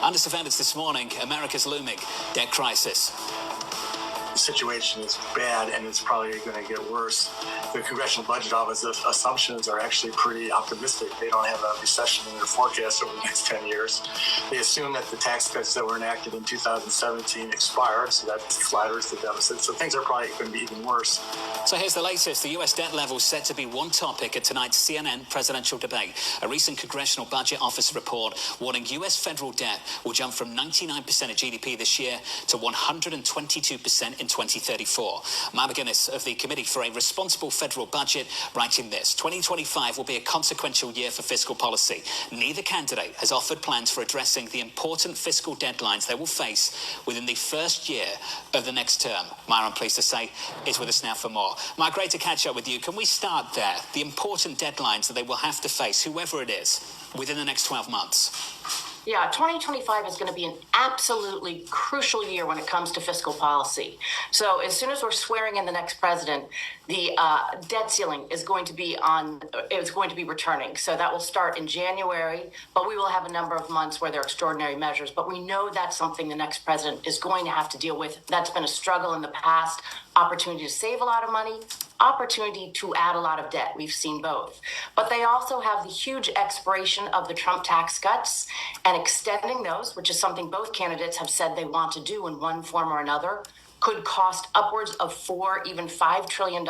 Under surveillance this morning, America's looming debt crisis. The situation is bad, and it's probably going to get worse. The Congressional Budget Office assumptions are actually pretty optimistic. They don't have a recession in their forecast over the next 10 years. They assume that the tax cuts that were enacted in 2017 expired, so that flatters the deficit. So things are probably going to be even worse. So here's the latest. The U.S. debt level is set to be one topic at tonight's CNN presidential debate. A recent Congressional Budget Office report warning U.S. federal debt will jump from 99% of GDP this year to 122% in 2034. Maya MacGuineas of the Committee for a Responsible Federal Budget writing this: 2025 will be a consequential year for fiscal policy. Neither candidate has offered plans for addressing the important fiscal deadlines they will face within the first year of the next term. Maya, I'm pleased to say, is with us now for more. Maya, great to catch up with you. Can we start there? The important deadlines that they will have to face, whoever it is, within the next 12 months. Yeah, 2025 is going to be an absolutely crucial year when it comes to fiscal policy. So as soon as we're swearing in the next president, the debt ceiling is going to be returning. So that will start in January, but we will have a number of months where there are extraordinary measures. But we know that's something the next president is going to have to deal with. That's been a struggle in the past. Opportunity to save a lot of money, opportunity to add a lot of debt. We've seen both. But they also have the huge expiration of the Trump tax cuts, and extending those, which is something both candidates have said they want to do in one form or another, could cost upwards of $4, even $5 trillion.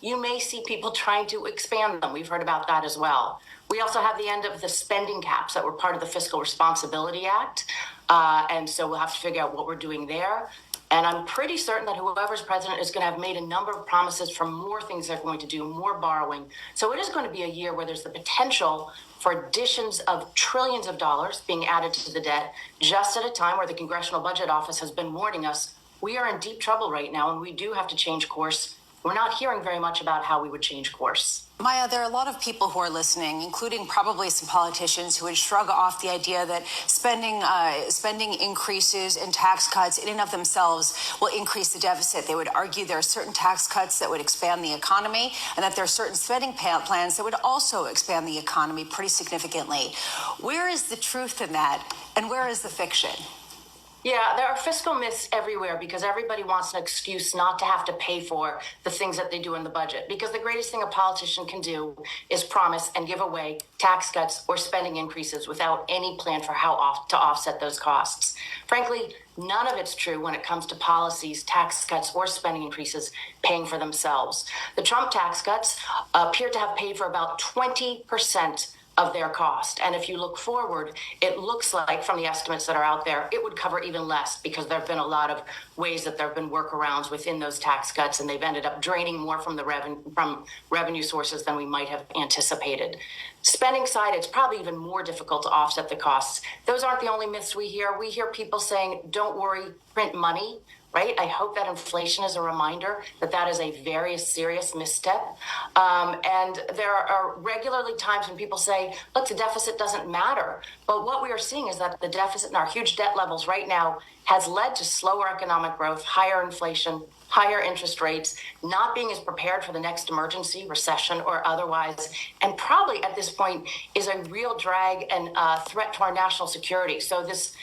You may see people trying to expand them. We've heard about that as well. We also have the end of the spending caps that were part of the Fiscal Responsibility Act. And so we'll have to figure out what we're doing there. And I'm pretty certain that whoever's president is going to have made a number of promises for more things they're going to do, more borrowing. So it is going to be a year where there's the potential for additions of trillions of dollars being added to the debt, just at a time where the Congressional Budget Office has been warning us we are in deep trouble right now and we do have to change course. We're not hearing very much about how we would change course. Maya, there are a lot of people who are listening, including probably some politicians who would shrug off the idea that spending increases and tax cuts in and of themselves will increase the deficit. They would argue there are certain tax cuts that would expand the economy and that there are certain spending plans that would also expand the economy pretty significantly. Where is the truth in that, and where is the fiction? Yeah, there are fiscal myths everywhere because everybody wants an excuse not to have to pay for the things that they do in the budget. Because the greatest thing a politician can do is promise and give away tax cuts or spending increases without any plan for how to offset those costs. Frankly, none of it's true when it comes to policies, tax cuts, or spending increases paying for themselves. The Trump tax cuts appear to have paid for about 20% of their cost. And if you look forward, it looks like from the estimates that are out there, it would cover even less because there have been a lot of ways that there have been workarounds within those tax cuts, and they've ended up draining more from the revenue sources than we might have anticipated. Spending side, it's probably even more difficult to offset the costs. Those aren't the only myths we hear. We hear people saying, don't worry, print money. Right? I hope that inflation is a reminder that that is a very serious misstep. And there are regularly times when people say, look, the deficit doesn't matter. But what we are seeing is that the deficit and our huge debt levels right now has led to slower economic growth, higher inflation, higher interest rates, not being as prepared for the next emergency, recession or otherwise, and probably at this point is a real drag and threat to our national security. So this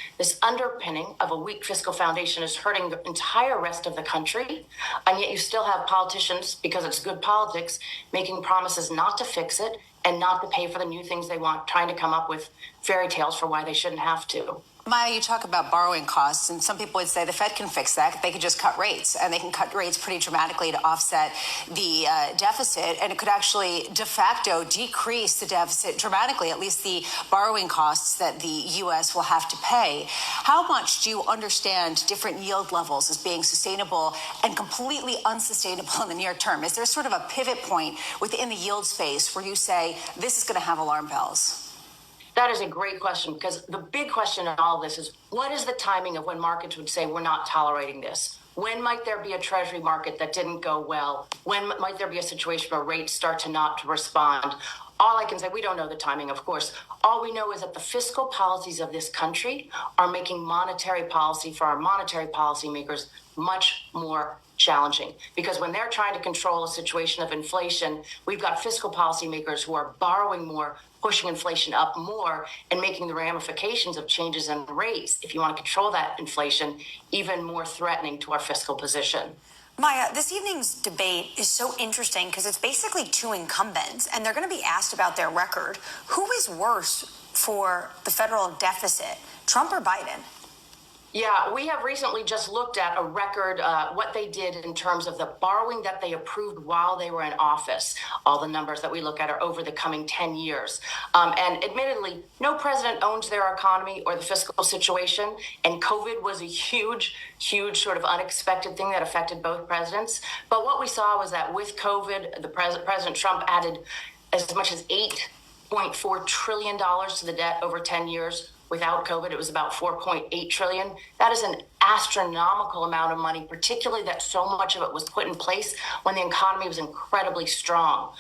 underpinning of a weak fiscal foundation is hurting the entire rest of the country, and yet you still have politicians, because it's good politics, making promises not to fix it and not to pay for the new things they want, trying to come up with fairy tales for why they shouldn't have to. Maya, you talk about borrowing costs, and some people would say the Fed can fix that. They could just cut rates, and they can cut rates pretty dramatically to offset the deficit, and it could actually de facto decrease the deficit dramatically, at least the borrowing costs that the U.S. will have to pay. How much do you understand different yield levels as being sustainable and completely unsustainable in the near term? Is there sort of a pivot point within the yield space where you say this is going to have alarm bells? That is a great question, because the big question in all this is, what is the timing of when markets would say we're not tolerating this? When might there be a treasury market that didn't go well? When might there be a situation where rates start to not respond? All I can say, we don't know the timing, of course. All we know is that the fiscal policies of this country are making monetary policy for our monetary policymakers much more challenging, because when they're trying to control a situation of inflation, we've got fiscal policymakers who are borrowing more, pushing inflation up more and making the ramifications of changes in rates, if you want to control that inflation, even more threatening to our fiscal position. Maya, this evening's debate is so interesting because it's basically two incumbents, and they're going to be asked about their record. Who is worse for the federal deficit, Trump or Biden? Yeah, we have recently just looked at a record, what they did in terms of the borrowing that they approved while they were in office. All the numbers that we look at are over the coming 10 years. And admittedly, no president owns their economy or the fiscal situation. And COVID was a huge sort of unexpected thing that affected both presidents. But what we saw was that with COVID, President Trump added as much as $8.4 trillion to the debt over 10 years. Without COVID, it was about $4.8 trillion. That is an astronomical amount of money, particularly that so much of it was put in place when the economy was incredibly strong.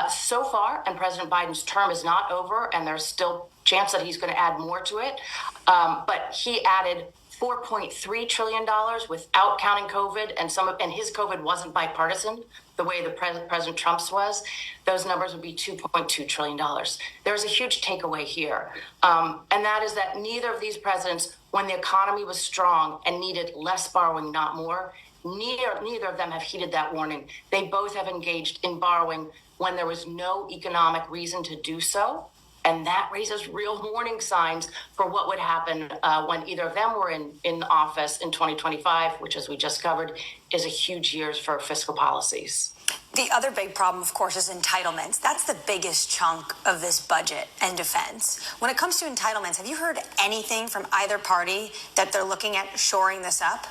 So far, and President Biden's term is not over, and there's still a chance that he's going to add more to it. But he added $4.3 trillion without counting COVID, and his COVID wasn't bipartisan the way the President Trump's was. Those numbers would be $2.2 trillion. There's a huge takeaway here, and that is that neither of these presidents, when the economy was strong and needed less borrowing, not more, neither of them have heeded that warning. They both have engaged in borrowing when there was no economic reason to do so. And that raises real warning signs for what would happen when either of them were in office in 2025, which, as we just covered, is a huge year for fiscal policies. The other big problem, of course, is entitlements. That's the biggest chunk of this budget and defense. When it comes to entitlements, have you heard anything from either party that they're looking at shoring this up?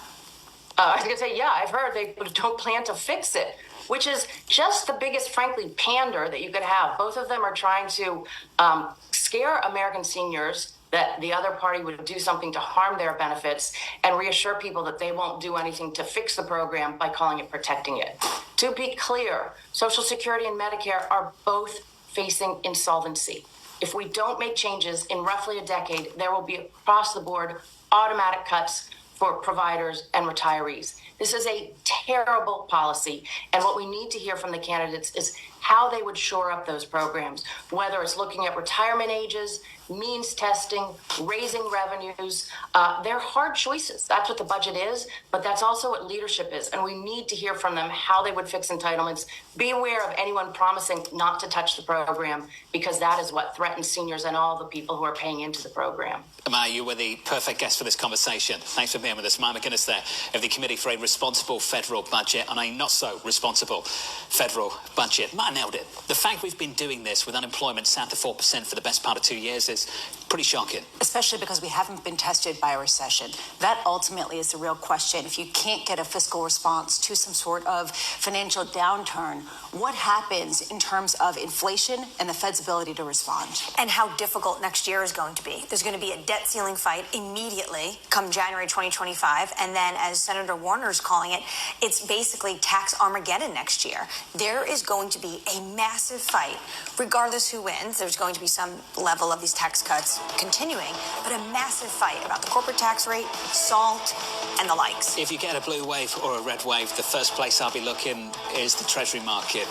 I was going to say, yeah, I've heard they don't plan to fix it, which is just the biggest, frankly, pander that you could have. Both of them are trying to scare American seniors that the other party would do something to harm their benefits and reassure people that they won't do anything to fix the program by calling it protecting it. To be clear, Social Security and Medicare are both facing insolvency. If we don't make changes in roughly a decade, there will be across-the-board automatic cuts for providers and retirees. This is a terrible policy, and what we need to hear from the candidates is how they would shore up those programs, whether it's looking at retirement ages, means testing, raising revenues. They're hard choices. That's what the budget is, but that's also what leadership is, and we need to hear from them how they would fix entitlements. Be aware of anyone promising not to touch the program, because that is what threatens seniors and all the people who are paying into the program. Maya, you were the perfect guest for this conversation. Thanks for being with us. Maya MacGuineas there of the Committee for a Responsible Federal Budget and a Not-So-Responsible Federal Budget. Maya nailed it. The fact we've been doing this with unemployment south of 4% for the best part of 2 years is pretty shocking. Especially because we haven't been tested by a recession. That ultimately is the real question. If you can't get a fiscal response to some sort of financial downturn, what happens in terms of inflation and the Fed's ability to respond? And how difficult next year is going to be. There's going to be a debt ceiling fight immediately come January 2025. And then, as Senator Warner's calling it, it's basically tax Armageddon next year. There is going to be a massive fight. Regardless who wins, there's going to be some level of these tax cuts continuing, but a massive fight about the corporate tax rate, SALT, and the likes. If you get a blue wave or a red wave, the first place I'll be looking is the Treasury market,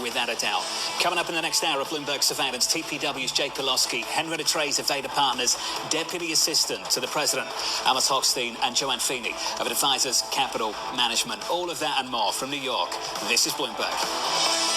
without a doubt. Coming up in the next hour of Bloomberg Surveillance, TPW's Jay Pulaski, Henrietta Trey's Aveda Partners, Deputy Assistant to the President, Amos Hochstein, and Joanne Feeney of Advisors Capital Management. All of that and more from New York. This is Bloomberg.